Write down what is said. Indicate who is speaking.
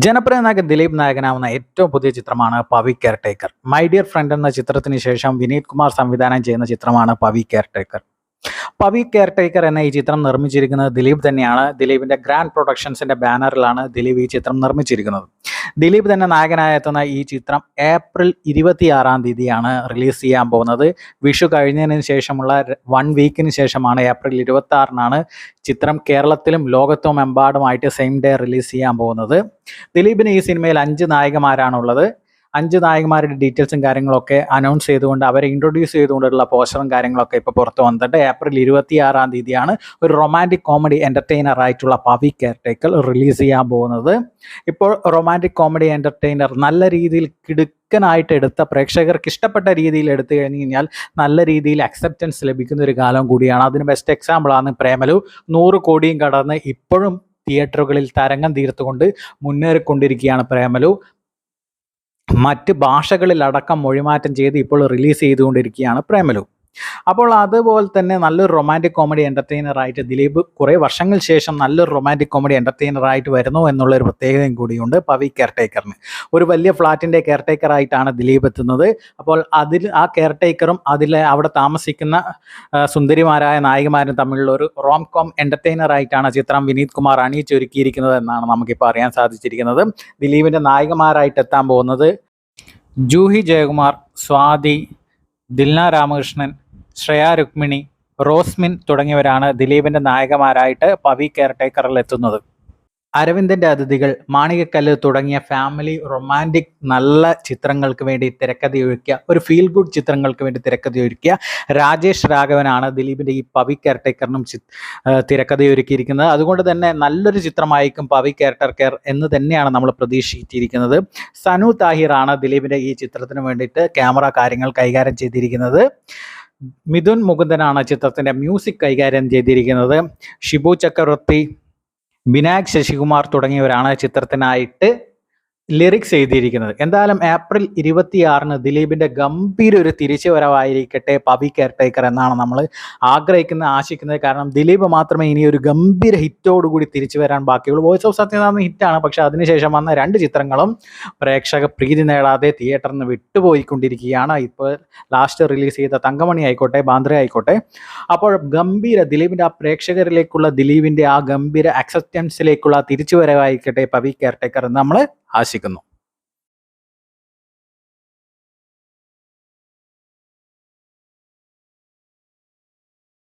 Speaker 1: ജനപ്രിയ നായകൻ ദിലീപ് നായകനാവുന്ന ഏറ്റവും പുതിയ ചിത്രമാണ് Pavi caretaker. My dear friend എന്ന ചിത്രത്തിന് ശേഷം വിനീത് കുമാർ സംവിധാനം ചെയ്യുന്ന ചിത്രമാണ് പവി കെയർടേക്കർ. പവി കെയർടേക്കർ എന്ന ഈ ചിത്രം നിർമ്മിച്ചിരിക്കുന്നത് ദിലീപ് തന്നെയാണ്. ദിലീപിന്റെ ഗ്രാൻഡ് പ്രൊഡക്ഷൻസിന്റെ ബാനറിലാണ് ദിലീപ് ഈ ചിത്രം നിർമ്മിച്ചിരിക്കുന്നത്. ദിലീപ് തന്നെ നായകനായെത്തുന്ന ഈ ചിത്രം ഏപ്രിൽ 26-ാം തീയതിയാണ് റിലീസ് ചെയ്യാൻ പോകുന്നത്. വിഷു കഴിഞ്ഞതിന് ശേഷമുള്ള 1 വീക്കിന് ശേഷമാണ് ഏപ്രിൽ 26-നാണ് ചിത്രം കേരളത്തിലും ലോകത്തും എമ്പാടുമായിട്ട് സെയിം ഡേ റിലീസ് ചെയ്യാൻ പോകുന്നത്. ദിലീപിന് ഈ സിനിമയിൽ 5 നായകന്മാരാണുള്ളത്. 5 നായകന്മാരുടെ ഡീറ്റെയിൽസും കാര്യങ്ങളൊക്കെ അനൗൺസ് ചെയ്തുകൊണ്ട് അവരെ ഇൻട്രൊഡ്യൂസ് ചെയ്തുകൊണ്ടുള്ള പോസ്റ്ററും കാര്യങ്ങളൊക്കെ ഇപ്പോൾ പുറത്ത് വന്നിട്ട് ഏപ്രിൽ 26-ാം തീയതിയാണ് ഒരു റൊമാൻറ്റിക് കോമഡി എൻ്റർടൈനർ ആയിട്ടുള്ള പവി കെയർടേക്കർ റിലീസ് ചെയ്യാൻ പോകുന്നത്. ഇപ്പോൾ റൊമാൻറ്റിക് കോമഡി എൻ്റർടൈനർ നല്ല രീതിയിൽ കിടുക്കനായിട്ട് എടുത്ത പ്രേക്ഷകർക്ക് ഇഷ്ടപ്പെട്ട രീതിയിൽ എടുത്തു കഴിഞ്ഞ് കഴിഞ്ഞാൽ നല്ല രീതിയിൽ അക്സെപ്റ്റൻസ് ലഭിക്കുന്ന ഒരു കാലം കൂടിയാണ്. അതിന് ബെസ്റ്റ് എക്സാമ്പിളാണ് പ്രേമലു. 100 കോടിയും കടന്ന് ഇപ്പോഴും തിയേറ്ററുകളിൽ തരംഗം തീർത്തുകൊണ്ട് മുന്നേറിക്കൊണ്ടിരിക്കുകയാണ് പ്രേമലു. മറ്റ് ഭാഷകളിലടക്കം മൊഴിമാറ്റം ചെയ്ത് ഇപ്പോൾ റിലീസ് ചെയ്തുകൊണ്ടിരിക്കുകയാണ് പ്രേമലു. അപ്പോൾ അതുപോലെ തന്നെ നല്ലൊരു റൊമാൻറ്റിക് കോമഡി എൻ്റർടൈനറായിട്ട് ദിലീപ് കുറേ വർഷങ്ങൾക്ക് ശേഷം നല്ലൊരു റൊമാൻറ്റിക് കോമഡി എൻ്റർടൈനറായിട്ട് വരുന്നു എന്നുള്ളൊരു പ്രത്യേകതയും കൂടിയുണ്ട് പവി കെയർടേക്കറിന്. ഒരു വലിയ ഫ്ലാറ്റിൻ്റെ കെയർടേക്കറായിട്ടാണ് ദിലീപ് എത്തുന്നത്. അപ്പോൾ ആ കെയർടേക്കറും അവിടെ താമസിക്കുന്ന സുന്ദരിമാരായ നായികമാരും തമ്മിലുള്ള ഒരു റോം കോം എൻ്റർടൈനറായിട്ടാണ് ചിത്രം വിനീത് കുമാർ അണിയിച്ചൊരുക്കിയിരിക്കുന്നത് എന്നാണ് നമുക്കിപ്പോൾ അറിയാൻ സാധിച്ചിരിക്കുന്നത്. ദിലീപിൻ്റെ നായികമാരായിട്ട് എത്താൻ പോകുന്നത് ജൂഹി ജയകുമാർ, സ്വാതി, ദിൽന രാമകൃഷ്ണൻ, ശ്രേയ രുക്മിണി, റോസ്മിൻ തുടങ്ങിയവരാണ് ദിലീപിൻ്റെ നായകന്മാരായിട്ട് പവി കെയർടേക്കറിൽ എത്തുന്നത്. അരവിന്ദൻ്റെ അതിഥികൾ, മാണികക്കല്ല് തുടങ്ങിയ ഫാമിലി റൊമാൻറ്റിക് നല്ല ചിത്രങ്ങൾക്ക് വേണ്ടി തിരക്കഥയൊരുക്കിയ ഒരു ഫീൽ ഗുഡ് ചിത്രങ്ങൾക്ക് വേണ്ടി തിരക്കഥയൊരുക്കിയ രാജേഷ് രാഘവനാണ് ദിലീപിൻ്റെ ഈ പവി കെയർടേക്കറിനും തിരക്കഥയൊരുക്കിയിരിക്കുന്നത്. അതുകൊണ്ട് തന്നെ നല്ലൊരു ചിത്രമായിരിക്കും പവി കെയർടേക്കർ എന്ന് തന്നെയാണ് നമ്മൾ പ്രതീക്ഷിച്ചിരിക്കുന്നത്. സനു താഹിറാണ് ദിലീപിൻ്റെ ഈ ചിത്രത്തിന് വേണ്ടിയിട്ട് ക്യാമറ കാര്യങ്ങൾ കൈകാര്യം ചെയ്തിരിക്കുന്നത്. മിഥുൻ മുകുന്ദനാണ് ചിത്രത്തിൻ്റെ മ്യൂസിക് കൈകാര്യം ചെയ്തിരിക്കുന്നത്. ഷിബു ചക്രവർത്തി, വിനായക് ശശികുമാർ തുടങ്ങിയവരാണ് ചിത്രത്തിനായിട്ട് ലിറിക്സ് എഴുതിയിരിക്കുന്നത്. എന്തായാലും ഏപ്രിൽ 26-ന് ദിലീപിൻ്റെ ഗംഭീര ഒരു തിരിച്ചുവരവായിരിക്കട്ടെ പവി കെയർടേക്കർ എന്നാണ് നമ്മൾ ആശിക്കുന്നത്. കാരണം ദിലീപ് മാത്രമേ ഇനി ഒരു ഗംഭീര ഹിറ്റോടുകൂടി തിരിച്ചു വരാൻ ബാക്കിയുള്ളൂ. വോയിസ് ഓഫ് സത്യനാഥൻ ഹിറ്റാണ്, പക്ഷെ അതിനുശേഷം വന്ന 2 ചിത്രങ്ങളും പ്രേക്ഷക പ്രീതി നേടാതെ തിയേറ്ററിൽ നിന്ന് വിട്ടുപോയിക്കൊണ്ടിരിക്കുകയാണ്. ഇപ്പോൾ ലാസ്റ്റ് റിലീസ് ചെയ്ത തങ്കമണി ആയിക്കോട്ടെ, ബാന്ദ്ര ആയിക്കോട്ടെ. അപ്പോൾ ദിലീപിൻ്റെ ആ പ്രേക്ഷകരിലേക്കുള്ള ദിലീപിൻ്റെ ആ ഗംഭീര അക്സെപ്റ്റൻസിലേക്കുള്ള തിരിച്ചുവരവായിരിക്കട്ടെ പവി കെയർടേക്കർ എന്ന് നമ്മൾ ആശിക്കുന്നു.